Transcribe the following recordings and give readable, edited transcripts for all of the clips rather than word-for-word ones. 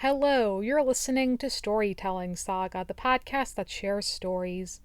Hello, you're listening to Storytelling Saga, the podcast that shares stories.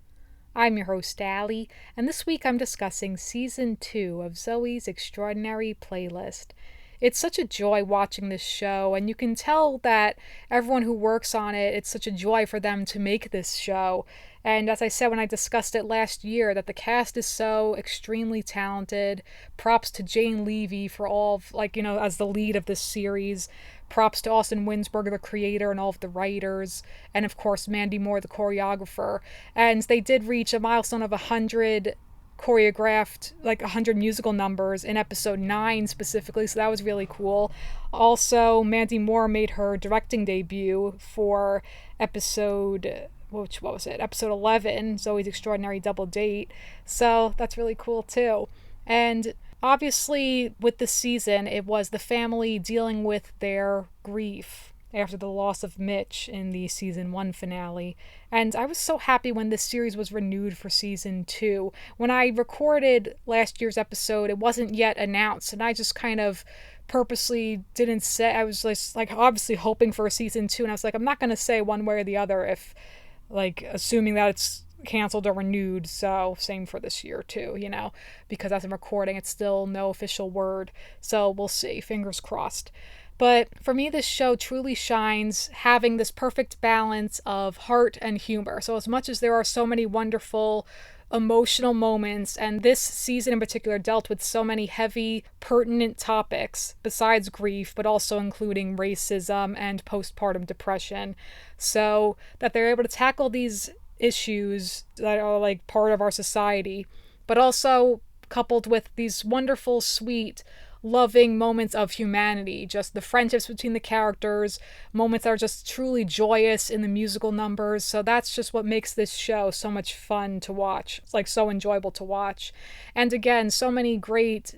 I'm your host, Allie, and this week I'm discussing Season 2 of Zoey's Extraordinary Playlist. It's such a joy watching this show, and you can tell that everyone who works on it, it's such a joy for them to make this show. And as I said when I discussed it last year, that the cast is so extremely talented. Props to Jane Levy for all of, as the lead of this series. Props to Austin Winsberg, the creator, and all of the writers. And of course, Mandy Moore, the choreographer. And they did reach a milestone of 100 choreographed, 100 musical numbers in episode 9 specifically, so that was really cool. Also, Mandy Moore made her directing debut for episode, what was it, episode 11, Zoey's Extraordinary Double Date, so that's really cool too. And obviously with this season, it was the family dealing with their grief after the loss of Mitch in the season 1 finale. And I was so happy when this series was renewed for season 2. When I recorded last year's episode, it wasn't yet announced, and I just kind of purposely didn't say. I was just obviously hoping for a season 2, and I was like, I'm not going to say one way or the other if assuming that it's canceled or renewed. So same for this year too, because as I'm recording, it's still no official word. So we'll see, fingers crossed. But for me, this show truly shines having this perfect balance of heart and humor. So as much as there are so many wonderful emotional moments, and this season in particular dealt with so many heavy, pertinent topics besides grief, but also including racism and postpartum depression. So that they're able to tackle these issues that are part of our society, but also coupled with these wonderful, sweet, loving moments of humanity, just the friendships between the characters, moments that are just truly joyous in the musical numbers. So that's just what makes this show so much fun to watch. It's so enjoyable to watch. And again, so many great,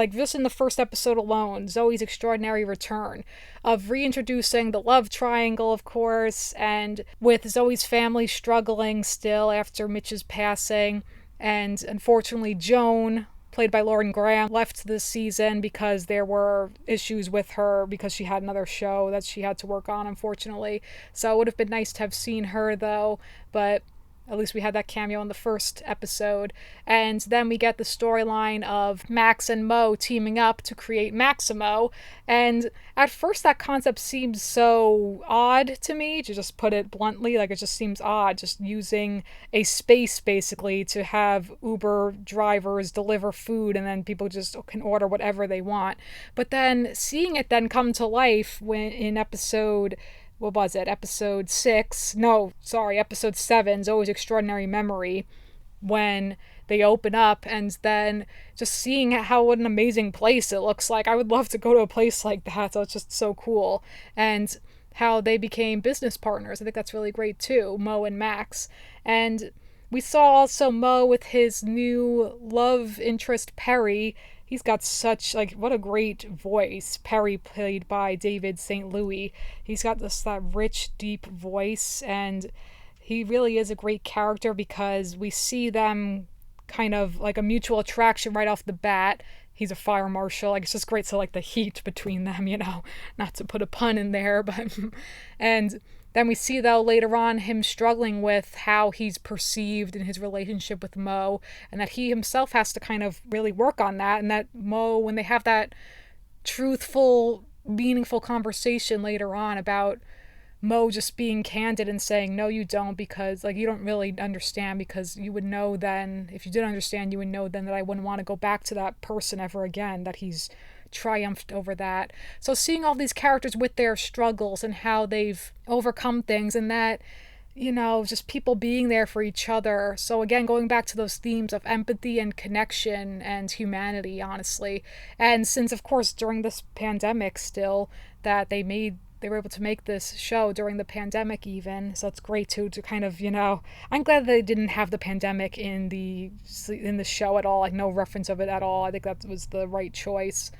just in the first episode alone, Zoey's extraordinary return of reintroducing the love triangle, of course, and with Zoey's family struggling still after Mitch's passing. And unfortunately, Joan, played by Lauren Graham, left this season because there were issues with her because she had another show that she had to work on, unfortunately. So it would have been nice to have seen her, though, but at least we had that cameo in the first episode. And then we get the storyline of Max and Mo teaming up to create Maximo. And at first that concept seems so odd to me, to just put it bluntly. It just seems odd, just using a space basically to have Uber drivers deliver food and then people just can order whatever they want. But then seeing it then come to life when in episode 6? No, sorry, episode 7, Zoey's Extraordinary Memory, when they open up and then just seeing what an amazing place it looks like. I would love to go to a place like that, so it's just so cool. And how they became business partners, I think that's really great too, Mo and Max. And we saw also Mo with his new love interest, Perry. He's got such, what a great voice. Perry, played by David St. Louis. He's got that rich, deep voice, and he really is a great character because we see them kind of a mutual attraction right off the bat. He's a fire marshal. It's just great to the heat between them, not to put a pun in there, but, and then we see, though, later on him struggling with how he's perceived in his relationship with Mo, and that he himself has to kind of really work on that, and that Mo, when they have that truthful, meaningful conversation later on about Mo just being candid and saying, no, you don't, because, you don't really understand, because you would know then, if you did understand, you would know then that I wouldn't want to go back to that person ever again, that he's triumphed over that. So seeing all these characters with their struggles and how they've overcome things, and that, just people being there for each other. So again, going back to those themes of empathy and connection and humanity, honestly. And since, of course, during this pandemic still, that they were able to make this show during the pandemic even, so it's great to kind of, I'm glad they didn't have the pandemic in the show at all, no reference of it at all. I think that was the right choice.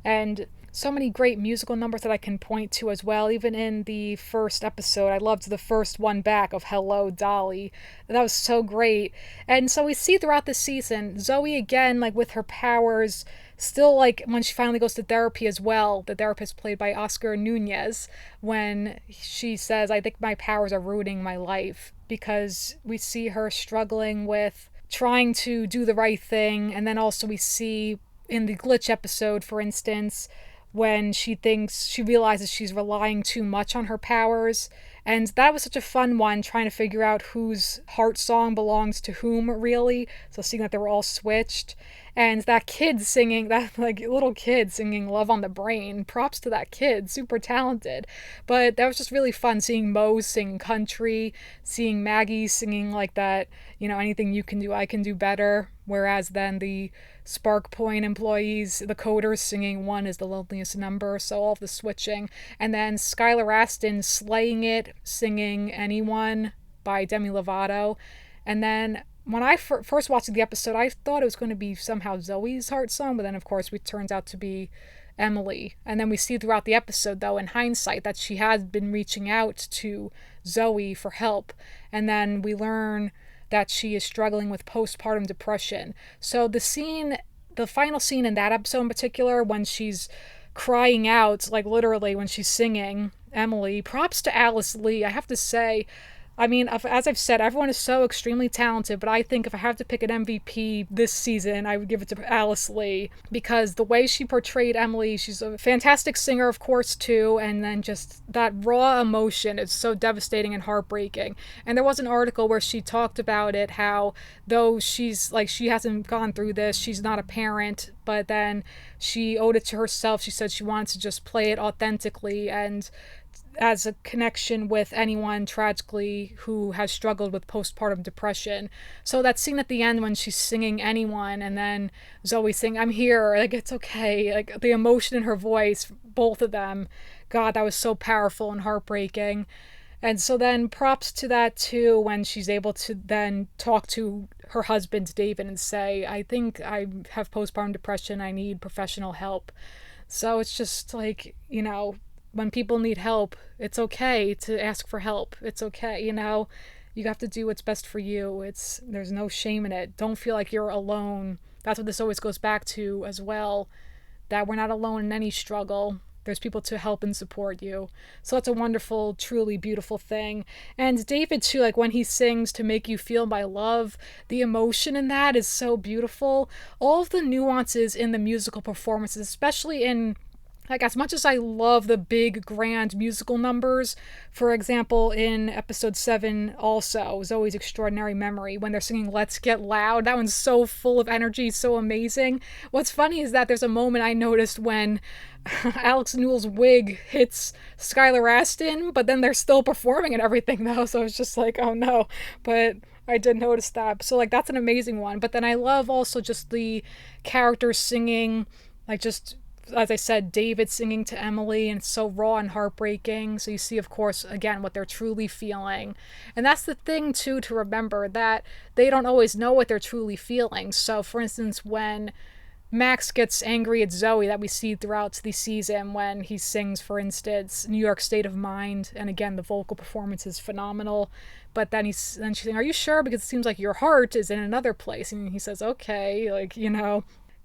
And so many great musical numbers that I can point to as well. Even in the first episode, I loved the first one back of Hello, Dolly. That was so great. And so we see throughout the season, Zoey again, with her powers, still, like, when she finally goes to therapy as well, the therapist played by Oscar Nunez, when she says, I think my powers are ruining my life, because we see her struggling with trying to do the right thing. And then also we see in the glitch episode, for instance, when she realizes she's relying too much on her powers. And that was such a fun one, trying to figure out whose heart song belongs to whom, really. So seeing that they were all switched. And that kid singing, that like little kid singing Love on the Brain, props to that kid, super talented. But that was just really fun, seeing Mo sing country, seeing Maggie singing like that, anything you can do, I can do better. Whereas then the Spark Point employees, the coders, singing One is the Loneliest Number, so all of the switching. And then Skylar Astin slaying it, singing Anyone by Demi Lovato. And then when I first watched the episode, I thought it was going to be somehow Zoey's heart song, but then of course it turns out to be Emily. And then we see throughout the episode, though, in hindsight, that she has been reaching out to Zoey for help. And then we learn that she is struggling with postpartum depression. So the final scene in that episode in particular, when she's crying out, like literally when she's singing Emily, props to Alice Lee. I have to say, I mean, as I've said, everyone is so extremely talented, but I think if I have to pick an MVP this season, I would give it to Alice Lee, because the way she portrayed Emily, she's a fantastic singer, of course, too, and then just that raw emotion is so devastating and heartbreaking. And there was an article where she talked about it, how though she hasn't gone through this, she's not a parent, but then she owed it to herself. She said she wanted to just play it authentically and as a connection with anyone tragically who has struggled with postpartum depression. So that scene at the end when she's singing Anyone, and then Zoey saying, I'm here, like, it's okay, like the emotion in her voice, both of them, God, that was so powerful and heartbreaking. And so then props to that too, when she's able to then talk to her husband David and say, I think I have postpartum depression, I need professional help. So it's just like, when people need help, it's okay to ask for help. It's okay, you have to do what's best for you. There's no shame in it. Don't feel like you're alone. That's what this always goes back to as well, that we're not alone in any struggle. There's people to help and support you. So that's a wonderful, truly beautiful thing. And David too, like when he sings To Make You Feel My Love, the emotion in that is so beautiful. All of the nuances in the musical performances, especially in, like, as much as I love the big, grand musical numbers, for example, in episode 7 also, Zoey's Extraordinary Memory, when they're singing Let's Get Loud, that one's so full of energy, so amazing. What's funny is that there's a moment I noticed when Alex Newell's wig hits Skylar Astin, but then they're still performing and everything, though, so it's just like, oh no. But I did notice that. So, like, that's an amazing one. But then I love also just the characters singing, like, just, as I said, David singing to Emily, and it's so raw and heartbreaking. So you see, of course, again, what they're truly feeling. And that's the thing, too, to remember, that they don't always know what they're truly feeling. So, for instance, when Max gets angry at Zoey, that we see throughout the season, when he sings, for instance, New York State of Mind, and again, the vocal performance is phenomenal. But then she's saying, are you sure? Because it seems like your heart is in another place. And he says, okay, like,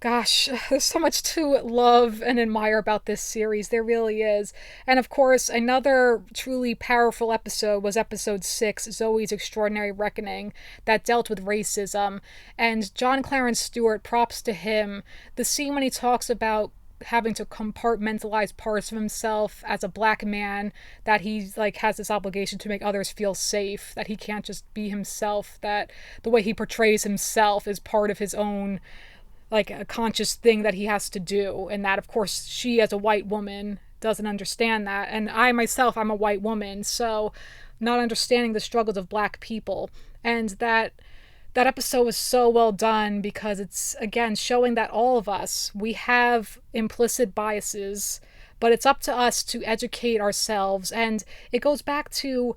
gosh, there's so much to love and admire about this series. There really is. And of course, another truly powerful episode was episode 6, Zoey's Extraordinary Reckoning, that dealt with racism. And John Clarence Stewart, props to him. The scene when he talks about having to compartmentalize parts of himself as a black man, that he has this obligation to make others feel safe, that he can't just be himself, that the way he portrays himself is part of his own, like, a conscious thing that he has to do. And that, of course, she as a white woman doesn't understand that. And I myself, I'm a white woman, so not understanding the struggles of black people. And that episode was so well done, because it's, again, showing that all of us, we have implicit biases, but it's up to us to educate ourselves. And it goes back to,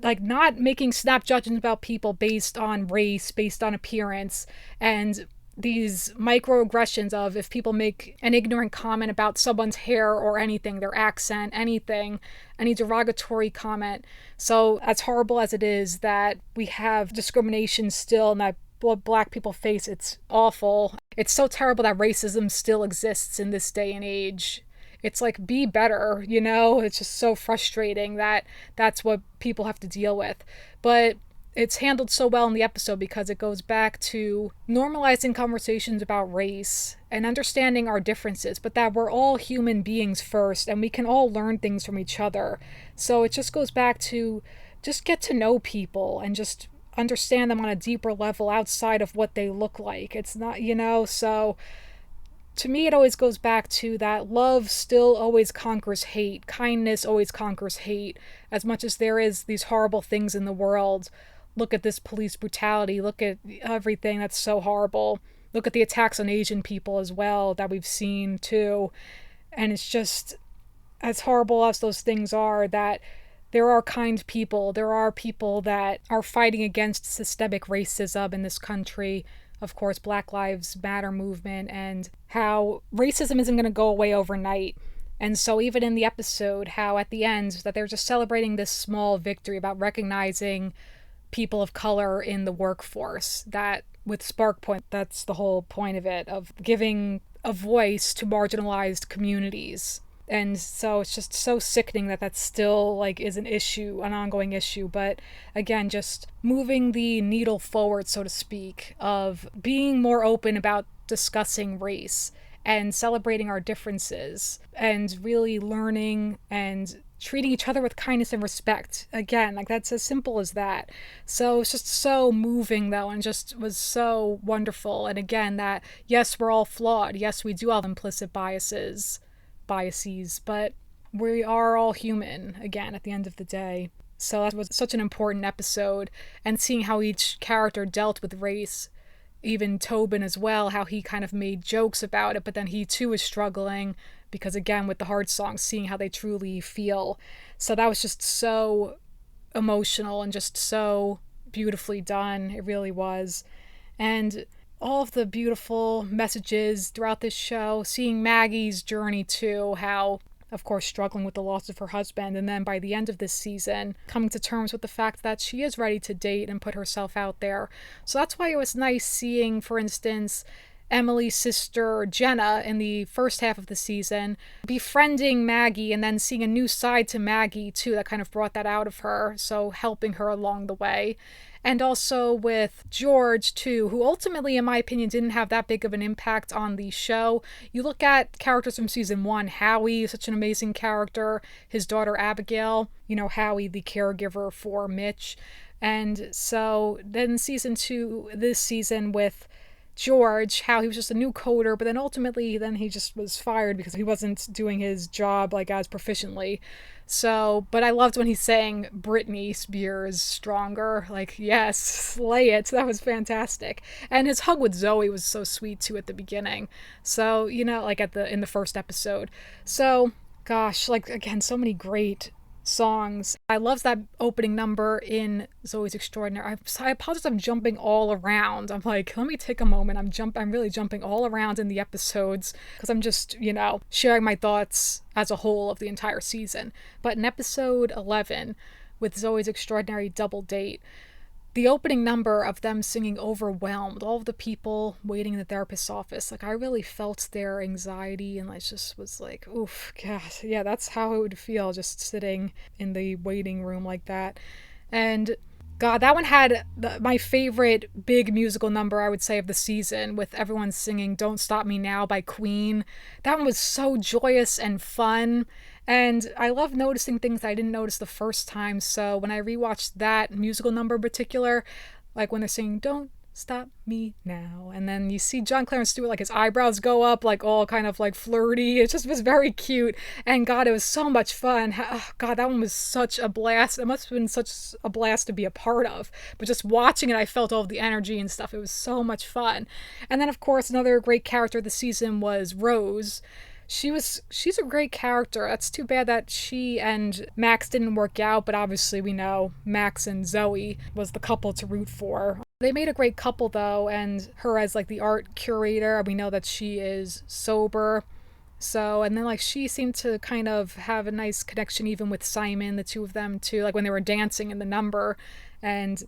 like, not making snap judgments about people based on race, based on appearance, and these microaggressions of, if people make an ignorant comment about someone's hair or anything, their accent, anything, any derogatory comment. So as horrible as it is that we have discrimination still and that what black people face, it's awful. it's so terrible that racism still exists in this day and age. It's like, be better, you know? It's just so frustrating that that's what people have to deal with. But it's handled so well in the episode because it goes back to normalizing conversations about race and understanding our differences, but that we're all human beings first and we can all learn things from each other. So it just goes back to just get to know people and just understand them on a deeper level outside of what they look like. It's not, you know, so to me, it always goes back to that love still always conquers hate. Kindness always conquers hate. As much as there is these horrible things in the world, look at this police brutality. Look at everything that's so horrible. Look at the attacks on Asian people as well that we've seen too. And it's just, as horrible as those things are, that there are kind people. There are people that are fighting against systemic racism in this country. Of course, Black Lives Matter movement, and how racism isn't going to go away overnight. And so even in the episode, how at the end that they're just celebrating this small victory about recognizing people of color in the workforce, that with Spark Point, that's the whole point of it, of giving a voice to marginalized communities. And so it's just so sickening that that still like is an issue, an ongoing issue. But again, just moving the needle forward, so to speak, of being more open about discussing race and celebrating our differences and really learning and treating each other with kindness and respect. Again, like that's as simple as that. So it's just so moving though, and just was so wonderful. And again, that yes, we're all flawed. Yes, we do have implicit biases, but we are all human again at the end of the day. So that was such an important episode, and seeing how each character dealt with race, even Tobin as well, how he kind of made jokes about it, but then he too is struggling because again with the hard songs, seeing how they truly feel. So that was just so emotional and just so beautifully done. It really was. And all of the beautiful messages throughout this show, seeing Maggie's journey too, how, of course, struggling with the loss of her husband, and then by the end of this season, coming to terms with the fact that she is ready to date and put herself out there. So that's why it was nice seeing, for instance, Emily's sister Jenna in the first half of the season befriending Maggie, and then seeing a new side to Maggie too that kind of brought that out of her, so helping her along the way. And also with George too, who ultimately, in my opinion, didn't have that big of an impact on the show. You look at characters from season 1, Howie is such an amazing character, his daughter Abigail, you know, Howie, the caregiver for Mitch. And so then season 2, this season with George, how he was just a new coder, but then ultimately then he just was fired because he wasn't doing his job like as proficiently. So, but I loved when he sang Britney Spears Stronger. Like, yes, slay it. That was fantastic. And his hug with Zoey was so sweet too at the beginning. So, you know, like in the first episode. So, gosh, like again, so many great songs. I love that opening number in Zoey's Extraordinary. I apologize, I'm jumping all around. I'm like, let me take a moment. I'm really jumping all around in the episodes because I'm just, you know, sharing my thoughts as a whole of the entire season. But in episode 11, with Zoey's Extraordinary Double Date, the opening number of them singing Overwhelmed, all of the people waiting in the therapist's office, like I really felt their anxiety, and I just was like, oof, gosh, yeah, that's how it would feel just sitting in the waiting room like that. And God, that one had my favorite big musical number, I would say, of the season, with everyone singing Don't Stop Me Now by Queen. That one was so joyous and fun. And I love noticing things I didn't notice the first time. So when I rewatched that musical number in particular, like when they're singing Don't Stop Me Now, and then you see John Clarence Stewart, like his eyebrows go up, like all kind of like flirty. It just was very cute. And God, it was so much fun. Oh, God, that one was such a blast. It must have been such a blast to be a part of. But just watching it, I felt all of the energy and stuff. It was so much fun. And then, of course, another great character this season was Rose. She's a great character. That's too bad that she and Max didn't work out, but obviously we know Max and Zoey was the couple to root for. They made a great couple though, and her as like the art curator, we know that she is sober. So, and then like she seemed to kind of have a nice connection even with Simon, the two of them too, like when they were dancing in the number. And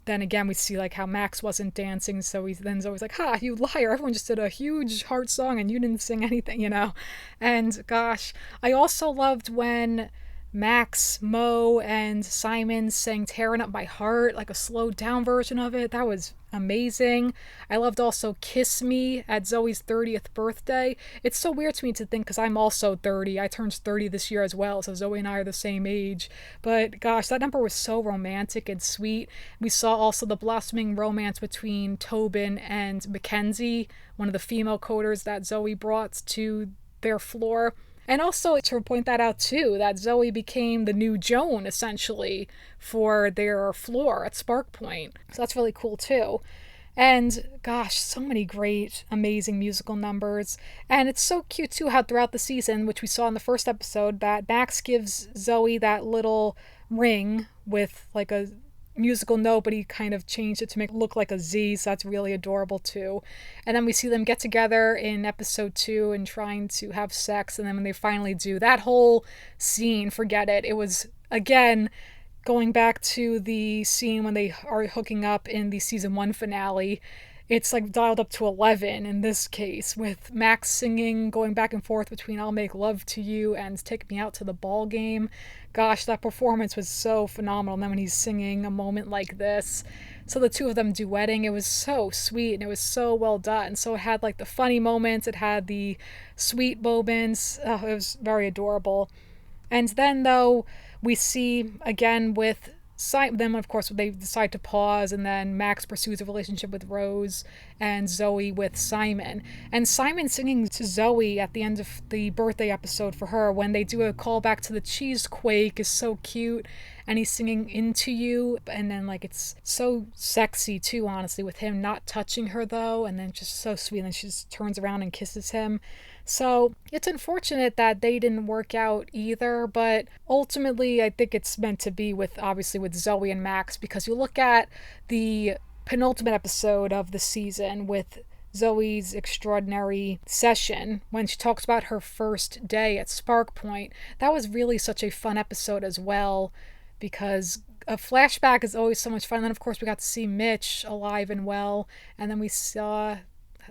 then again, we see like how Max wasn't dancing, so Zoe's always like, "Ha, you liar! Everyone just did a huge heart song and you didn't sing anything, you know." And gosh, I also loved when Max, Mo, and Simon sang "Tearing Up My Heart," like a slowed down version of it. That was amazing. I loved also "Kiss Me" at Zoey's 30th birthday. It's so weird to me to think, because I'm also 30. I turned 30 this year as well, so Zoey and I are the same age. But gosh, that number was so romantic and sweet. We saw also the blossoming romance between Tobin and Mackenzie, one of the female coders that Zoey brought to their floor. And also to point that out too, that Zoey became the new Joan essentially for their floor at Spark Point. So that's really cool too. And gosh, so many great, amazing musical numbers. And it's so cute too how throughout the season, which we saw in the first episode, that Max gives Zoey that little ring with like a musical note, but he kind of changed it to make it look like a Z, so that's really adorable too. And then we see them get together in episode 2 and trying to have sex, and then when they finally do, that whole scene, forget it. It was, again, going back to the scene when they are hooking up in the season 1 finale. It's like dialed up to 11 in this case, with Max singing, going back and forth between "I'll Make Love to You" and "Take Me Out to the Ball Game." Gosh, that performance was so phenomenal. And then when he's singing a moment like this, so the two of them duetting, it was so sweet and it was so well done. So it had like the funny moments, it had the sweet moments. It was very adorable. And then though, we see again with them, of course, they decide to pause, and then Max pursues a relationship with Rose and Zoey with Simon. And Simon singing to Zoey at the end of the birthday episode for her when they do a callback to the Cheesequake is so cute. And he's singing "Into You," and then like it's so sexy too, honestly, with him not touching her though, and then just so sweet, and then she just turns around and kisses him. So it's unfortunate that they didn't work out either, but ultimately I think it's meant to be with, obviously, with Zoey and Max, because you look at the penultimate episode of the season with Zoey's extraordinary session when she talks about her first day at Spark Point. That was really such a fun episode as well, because a flashback is always so much fun. And then of course we got to see Mitch alive and well, and then we saw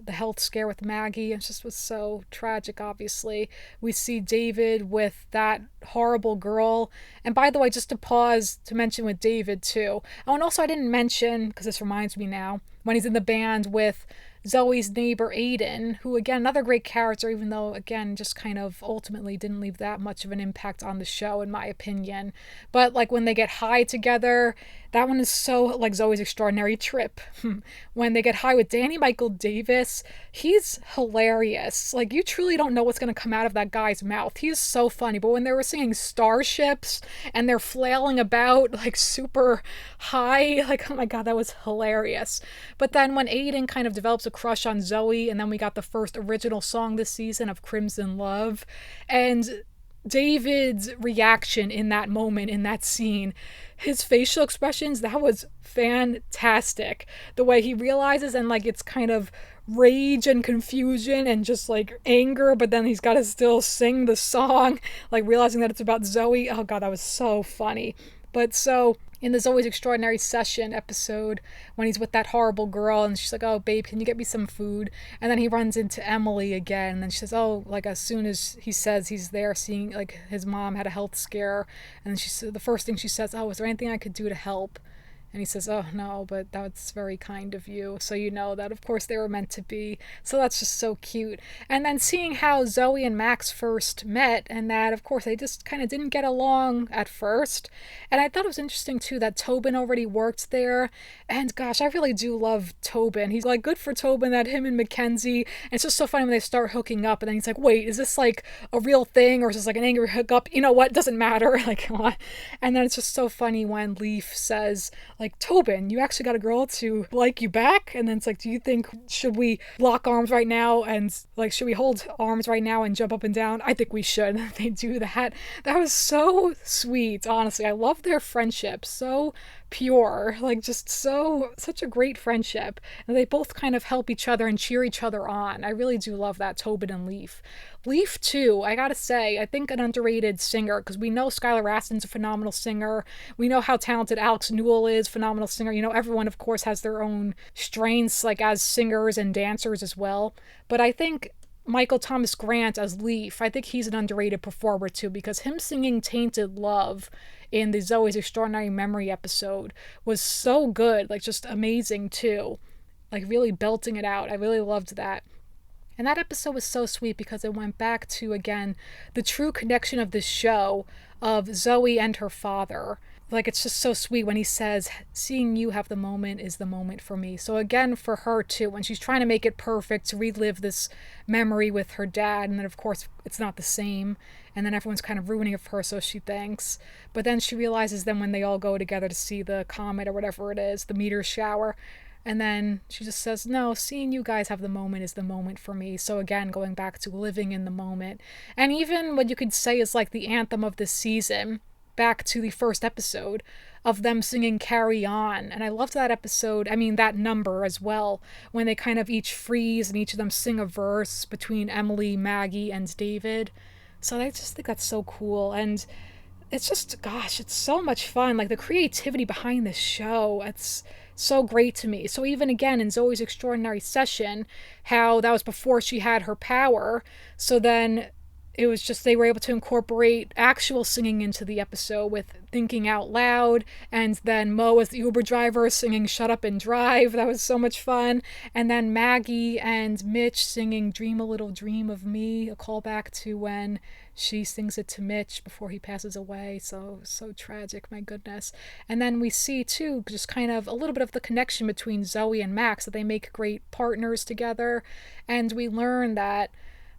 the health scare with Maggie. It just was so tragic, obviously. We see David with that horrible girl. And by the way, just to pause to mention with David too. Oh, and also I didn't mention, because this reminds me now, when he's in the band with Zoey's neighbor Aiden, who again, another great character, even though again, just kind of ultimately didn't leave that much of an impact on the show, in my opinion. But like when they get high together, that one is so like Zoey's extraordinary trip. When they get high with Danny Michael Davis, he's hilarious. Like you truly don't know what's going to come out of that guy's mouth. He's so funny. But when they were singing Starships and they're flailing about like super high, like, oh my God, that was hilarious. But then when Aiden kind of develops a crush on Zoey, and then we got the first original song this season of Crimson Love, and David's reaction in that moment, in that scene, his facial expressions, that was fantastic. The way he realizes, and like it's kind of rage and confusion and just like anger, but then he's got to still sing the song, like realizing that it's about Zoey. Oh God, that was so funny. But so in the Zoey's Extraordinary Session episode, when he's with that horrible girl and she's like, "Oh babe, can you get me some food?" And then he runs into Emily again, and then she says, "Oh," like as soon as he says he's there seeing like his mom had a health scare, and then the first thing she says, "Oh, is there anything I could do to help?" And he says, "Oh, no, but that's very kind of you." So you know that, of course, they were meant to be. So that's just so cute. And then seeing how Zoey and Max first met, and that, of course, they just kind of didn't get along at first. And I thought it was interesting, too, that Tobin already worked there. And gosh, I really do love Tobin. He's like, good for Tobin that him and Mackenzie. And it's just so funny when they start hooking up, and then he's like, wait, is this like a real thing, or is this like an angry hookup? You know what? Doesn't matter. Like, come on. And then it's just so funny when Leaf says, like, "Tobin, you actually got a girl to like you back?" And then it's like, do you think, should we lock arms right now and like, should we hold arms right now and jump up and down? I think we should. They do that. That was so sweet, honestly. I love their friendship. So pure, like just such a great friendship. And they both kind of help each other and cheer each other on. I really do love that, Tobin and Leaf. Leaf, too, I gotta say, I think an underrated singer, because we know Skylar Astin's a phenomenal singer. We know how talented Alex Newell is, phenomenal singer. Everyone, of course, has their own strengths, like as singers and dancers as well. But I think Michael Thomas Grant as Leaf, I think he's an underrated performer too, because him singing Tainted Love in the Zoey's Extraordinary Memory episode was so good, like just amazing too. Like really belting it out. I really loved that. And that episode was so sweet because it went back to, again, the true connection of this show of Zoey and her father. Like, it's just so sweet when he says, seeing you have the moment is the moment for me. So, again, for her, too, when she's trying to make it perfect to relive this memory with her dad, and then, of course, it's not the same. And then everyone's kind of ruining it for her, so she thinks. But then she realizes then when they all go together to see the comet or whatever it is, the meteor shower, and then she just says, no, seeing you guys have the moment is the moment for me. So again, going back to living in the moment. And even what you could say is like the anthem of this season, back to the first episode of them singing Carry On. And I loved that episode, that number as well, when they kind of each freeze and each of them sing a verse between Emily, Maggie, and David. So I just think that's so cool. And it's just, gosh, it's so much fun. Like the creativity behind this show, it's so great to me. So even again in Zoey's Extraordinary Session, how that was before she had her power. So then it was just they were able to incorporate actual singing into the episode with thinking out loud, and then Mo as the Uber driver singing Shut Up and Drive. That was so much fun. And then Maggie and Mitch singing Dream a Little Dream of Me, a callback to when she sings it to Mitch before he passes away. So tragic, my goodness. And then we see too just kind of a little bit of the connection between Zoey and Max, that they make great partners together. And we learn that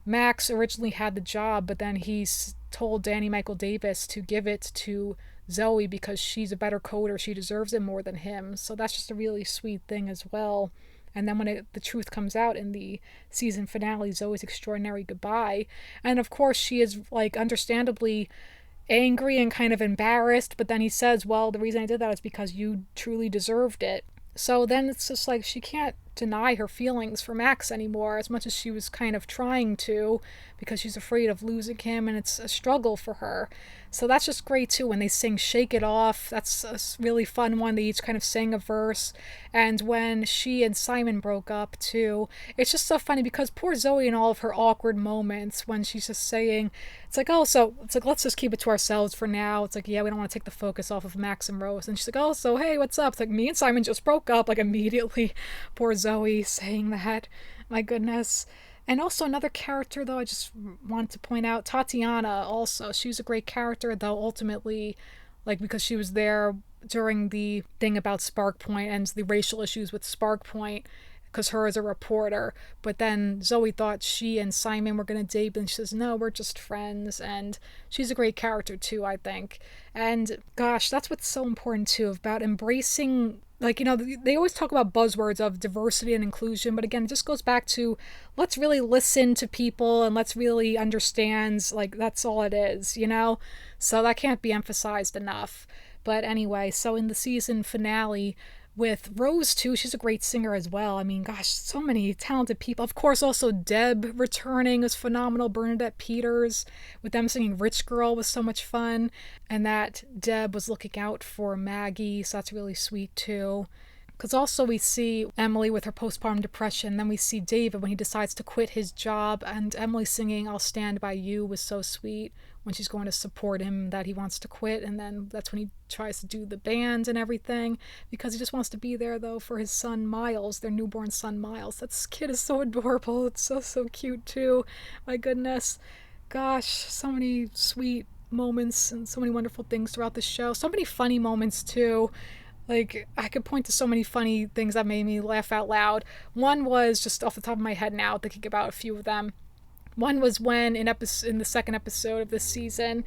Max originally had the job, but then he's told Danny Michael Davis to give it to Zoey because she's a better coder. She deserves it more than him. So that's just a really sweet thing as well. And then when the truth comes out in the season finale, Zoey's Extraordinary Goodbye. And of course, she is like understandably angry and kind of embarrassed. But then he says, well, the reason I did that is because you truly deserved it. So then it's just like she can't deny her feelings for Max anymore, as much as she was kind of trying to, because she's afraid of losing him, and it's a struggle for her. So that's just great too when they sing Shake It Off. That's a really fun one. They each kind of sang a verse. And when she and Simon broke up too, it's just so funny because poor Zoey in all of her awkward moments when she's just saying, it's like, oh, so it's like, let's just keep it to ourselves for now. It's like, yeah, we don't want to take the focus off of Max and Rose. And she's like, oh, so hey, what's up? It's like, me and Simon just broke up, like immediately. Poor Zoey saying that. My goodness. And also another character, though, I just want to point out, Tatiana also. She was a great character, though ultimately, like, because she was there during the thing about Spark Point and the racial issues with Spark Point, because her as a reporter. But then Zoey thought she and Simon were going to date, and she says, no, we're just friends. And she's a great character, too, I think. And gosh, that's what's so important, too, about embracing, like, they always talk about buzzwords of diversity and inclusion, but again, it just goes back to let's really listen to people and let's really understand, like, that's all it is, So that can't be emphasized enough. But anyway, so in the season finale with Rose too, she's a great singer as well. Gosh, so many talented people. Of course, also Deb returning was phenomenal. Bernadette Peters with them singing Rich Girl was so much fun. And that Deb was looking out for Maggie, so that's really sweet too. Because also we see Emily with her postpartum depression. Then we see David when he decides to quit his job. And Emily singing I'll Stand By You was so sweet when she's going to support him that he wants to quit. And then that's when he tries to do the band and everything. Because he just wants to be there, though, for his son Miles, their newborn son Miles. That kid is so adorable. It's so cute, too. My goodness. Gosh, so many sweet moments and so many wonderful things throughout the show. So many funny moments, too. Like, I could point to so many funny things that made me laugh out loud. One was, just off the top of my head now, thinking about a few of them. One was when, in the second episode of this season,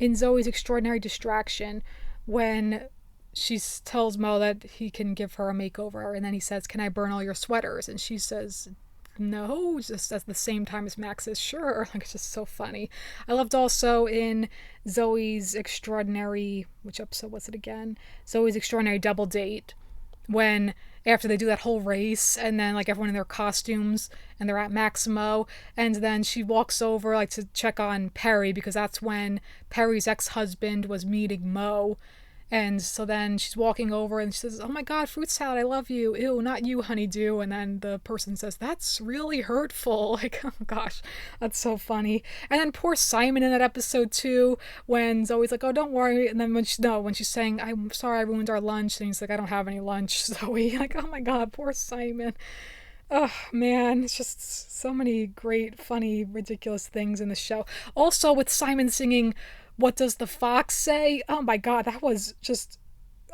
in Zoey's Extraordinary Distraction, when she tells Mo that he can give her a makeover, and then he says, can I burn all your sweaters? And she says, no, just at the same time as Max says, sure. Like, it's just so funny. I loved also in Zoey's Extraordinary, which episode was it again? Zoey's Extraordinary Double Date, when after they do that whole race and then like everyone in their costumes and they're at Maximo, and then she walks over like to check on Perry because that's when Perry's ex-husband was meeting Mo. And so then she's walking over and she says, oh my God, fruit salad, I love you. Ew, not you, honeydew. And then the person says, that's really hurtful. Like, oh gosh, that's so funny. And then poor Simon in that episode too, when Zoe's like, oh, don't worry. And then when she's saying, I'm sorry I ruined our lunch. And he's like, I don't have any lunch, Zoe. Like, oh my God, poor Simon. Oh man, it's just so many great, funny, ridiculous things in the show. Also with Simon singing What Does the Fox Say? Oh my God, that was just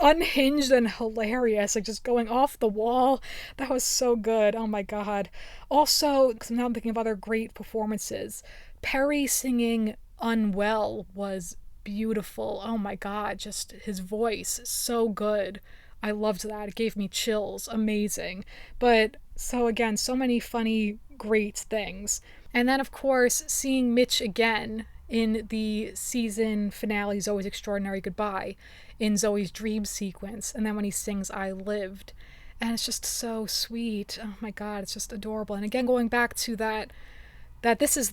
unhinged and hilarious, like just going off the wall. That was so good. Oh my God. Also, because now I'm thinking of other great performances, Perry singing Unwell was beautiful. Oh my God, just his voice, so good. I loved that. It gave me chills. Amazing. But so again, so many funny, great things. And then, of course, seeing Mitch again in the season finale, Zoey's Extraordinary Goodbye, in Zoey's dream sequence, and then when he sings I Lived. And it's just so sweet. Oh my God, it's just adorable. And again, going back to that this is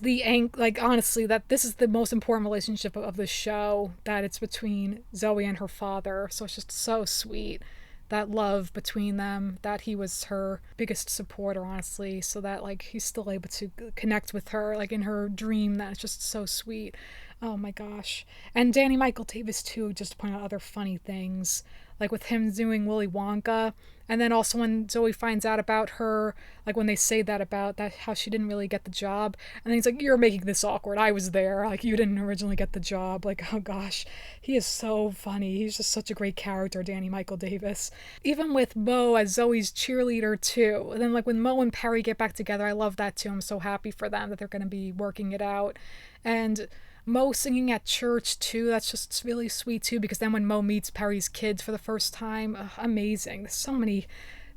honestly, that this is the most important relationship of the show, that it's between Zoey and her father. So it's just so sweet, that love between them, that he was her biggest supporter, honestly, so that like he's still able to connect with her like in her dream. That's just so sweet. Oh my gosh. And Danny Michael Davis too, just to point out other funny things, like with him doing Willy Wonka. And then also when Zoey finds out about her, like when they say that about that, how she didn't really get the job. And then he's like, you're making this awkward. I was there. Like, you didn't originally get the job. Like, oh gosh, he is so funny. He's just such a great character, Danny Michael Davis. Even with Mo as Zoey's cheerleader too. And then like when Mo and Perry get back together, I love that too. I'm so happy for them that they're going to be working it out. And Mo singing at church too, that's just really sweet too, because then when Mo meets Perry's kids for the first time, amazing. There's so many,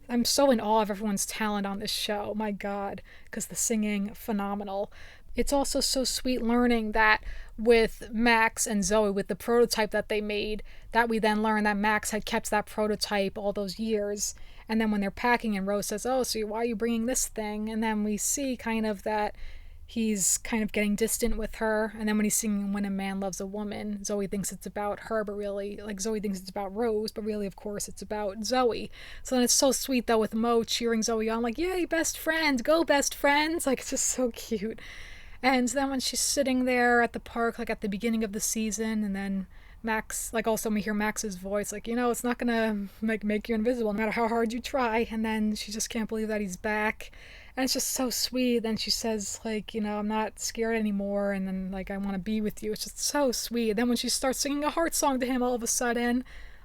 I'm so in awe of everyone's talent on this show, my God, because the singing, phenomenal. It's also so sweet learning that with Max and Zoey, with the prototype that they made, that we then learn that Max had kept that prototype all those years. And then when they're packing and Rose says, oh, so why are you bringing this thing? And then we see kind of that he's kind of getting distant with her. And then when he's singing When a Man Loves a Woman, Zoey thinks it's about her, but really, like, Zoey thinks it's about Rose, but really, of course, it's about Zoey. So then it's so sweet, though, with Mo cheering Zoey on, like, yay, best friend, go best friends. Like, it's just so cute. And then when she's sitting there at the park, like at the beginning of the season, and then Max, like also we hear Max's voice, like, it's not gonna make you invisible no matter how hard you try. And then she just can't believe that he's back. And it's just so sweet. Then she says, like, I'm not scared anymore. And then, like, I want to be with you. It's just so sweet. And then when she starts singing a heart song to him, all of a sudden,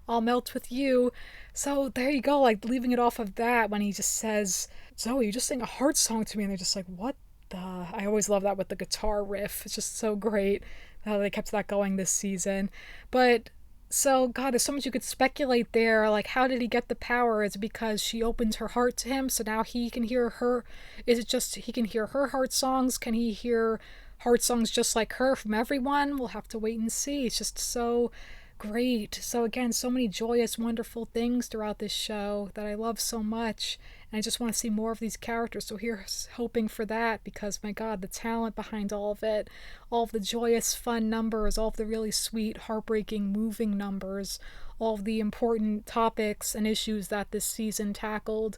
I'll melt with you. So there you go, like, leaving it off of that when he just says, Zoey, you just sang a heart song to me. And they're just like, what the? I always love that with the guitar riff. It's just so great how they kept that going this season. But so, God, there's so much you could speculate there. Like, how did he get the power? Is it because she opened her heart to him, so now he can hear her? Is it just he can hear her heart songs? Can he hear heart songs just like her from everyone? We'll have to wait and see. It's just so great. So again, so many joyous, wonderful things throughout this show that I love so much. And I just want to see more of these characters. So here's hoping for that, because my God, the talent behind all of it, all of the joyous, fun numbers, all of the really sweet, heartbreaking, moving numbers, all of the important topics and issues that this season tackled,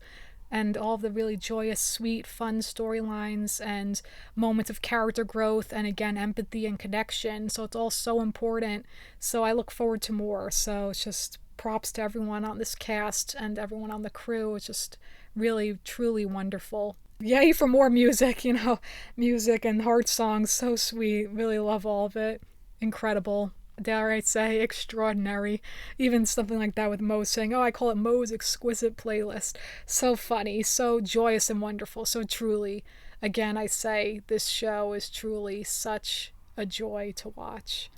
and all of the really joyous, sweet, fun storylines and moments of character growth, and again, empathy and connection. So it's all so important. So I look forward to more. So it's just props to everyone on this cast and everyone on the crew. It's just really, truly wonderful. Yay for more music, music and heart songs. So sweet. Really love all of it. Incredible. Dare I say, extraordinary. Even something like that with Mo saying, oh, I call it Mo's exquisite playlist. So funny, so joyous and wonderful. So truly, again, I say this show is truly such a joy to watch.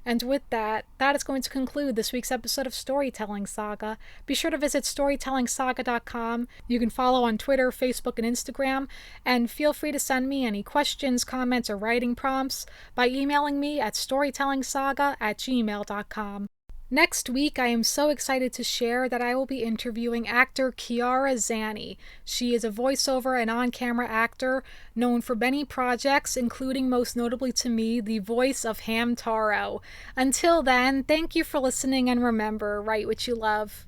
And with that, that is going to conclude this week's episode of Storytelling Saga. Be sure to visit storytellingsaga.com. You can follow on Twitter, Facebook, and Instagram, and feel free to send me any questions, comments, or writing prompts by emailing me at storytellingsaga@gmail.com. Next week, I am so excited to share that I will be interviewing actor Kiara Zanni. She is a voiceover and on-camera actor known for many projects, including most notably to me, the voice of Hamtaro. Until then, thank you for listening, and remember, write what you love.